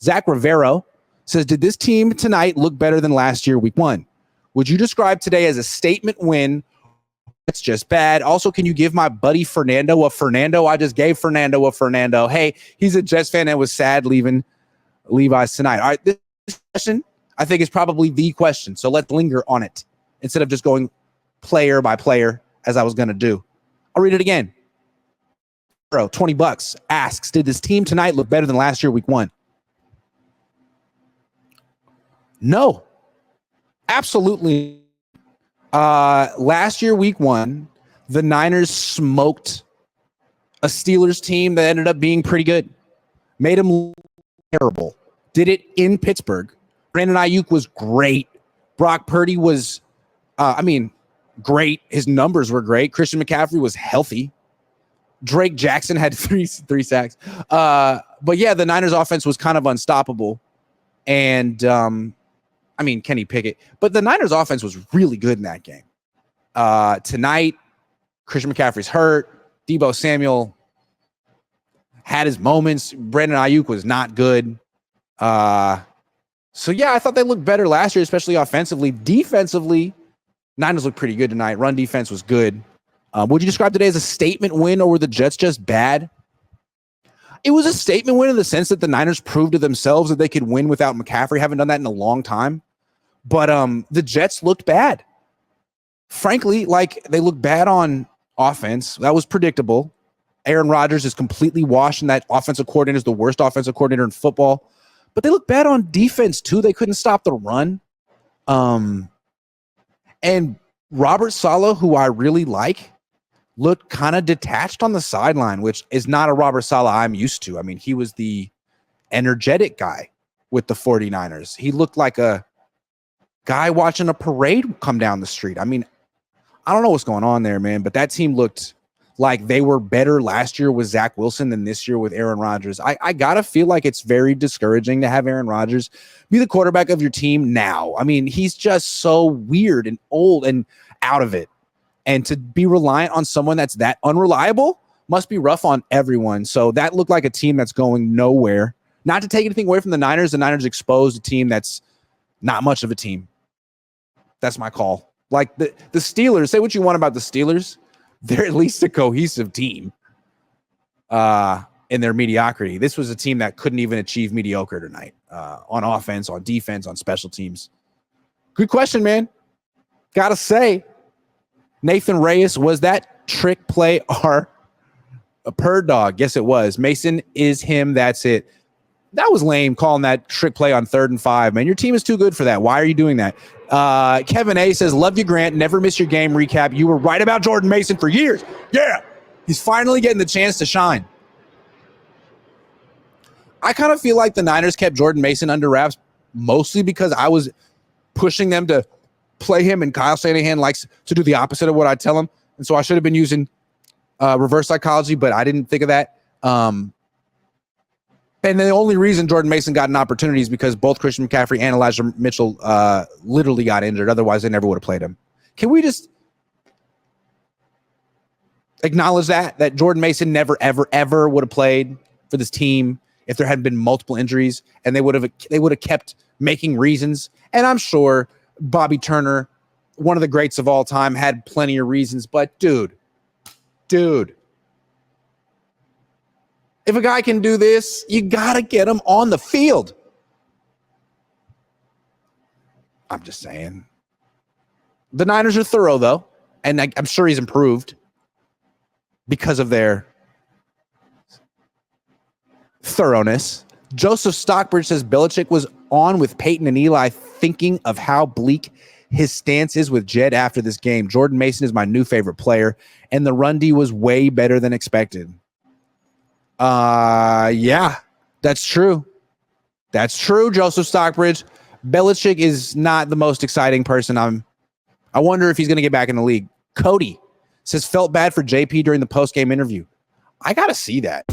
Zach Rivero says, did this team tonight look better than last year, week 1? Would you describe today as a statement win? It's just bad. Also, can you give my buddy Fernando a Fernando? I just gave Fernando a Fernando. Hey, he's a Jets fan that was sad leaving Levi's tonight. All right, this question, I think, is probably the question. So let's linger on it instead of just going player by player as I was going to do. I'll read it again. Bro, $20 asks, did this team tonight look better than last year, week 1? No, absolutely. Last year, week 1, the Niners smoked a Steelers team that ended up being pretty good. Made them look terrible. Did it in Pittsburgh. Brandon Ayuk was great. Brock Purdy was, great. His numbers were great. Christian McCaffrey was healthy. Drake Jackson had three sacks. But yeah, the Niners offense was kind of unstoppable. And, Kenny Pickett. But the Niners offense was really good in that game. Tonight, Christian McCaffrey's hurt. Deebo Samuel had his moments. Brandon Ayuk was not good. So, yeah, I thought they looked better last year, especially offensively. Defensively, Niners looked pretty good tonight. Run defense was good. Would you describe today as a statement win, or were the Jets just bad? It was a statement win in the sense that the Niners proved to themselves that they could win without McCaffrey. Haven't done that in a long time. But the Jets looked bad. Frankly, they looked bad on offense. That was predictable. Aaron Rodgers is completely washed, and that offensive coordinator is the worst offensive coordinator in football. But they looked bad on defense, too. They couldn't stop the run. And Robert Saleh, who I really like, looked kind of detached on the sideline, which is not a Robert Saleh I'm used to. I mean, he was the energetic guy with the 49ers. He looked like a guy watching a parade come down the street. I mean, I don't know what's going on there, man, but that team looked like they were better last year with Zach Wilson than this year with Aaron Rodgers. I got to feel like it's very discouraging to have Aaron Rodgers be the quarterback of your team now. I mean, he's just so weird and old and out of it. And to be reliant on someone that's that unreliable must be rough on everyone. So that looked like a team that's going nowhere. Not to take anything away from the Niners exposed a team that's not much of a team. That's my call. Like the Steelers, say what you want about the Steelers, they're at least a cohesive team in their mediocrity. This was a team that couldn't even achieve mediocre tonight on offense, on defense, on special teams. Good question, man. Gotta say, Nathan Reyes, was that trick play or a bird dog? Yes, it was. Mason is him. That's it. That was lame, calling that trick play on 3rd and 5, man. Your team is too good for that. Why are you doing that? Kevin A says, love you, Grant. Never miss your game recap. You were right about Jordan Mason for years. Yeah. He's finally getting the chance to shine. I kind of feel like the Niners kept Jordan Mason under wraps mostly because I was pushing them to play him, and Kyle Shanahan likes to do the opposite of what I tell him. And so I should have been using reverse psychology, but I didn't think of that. And the only reason Jordan Mason got an opportunity is because both Christian McCaffrey and Elijah Mitchell literally got injured. Otherwise, they never would have played him. Can we just acknowledge that Jordan Mason never, ever, ever would have played for this team if there hadn't been multiple injuries, and they would have kept making reasons. And I'm sure Bobby Turner, one of the greats of all time, had plenty of reasons. But dude. If a guy can do this, you got to get him on the field. I'm just saying. The Niners are thorough, though, and I'm sure he's improved because of their thoroughness. Joseph Stockbridge says Belichick was on with Peyton and Eli thinking of how bleak his stance is with Jed after this game. Jordan Mason is my new favorite player, and the run D was way better than expected. Yeah, that's true. That's true, Joseph Stockbridge. Belichick is not the most exciting person. I wonder if he's going to get back in the league. Cody says, felt bad for JP during the post-game interview. I got to see that.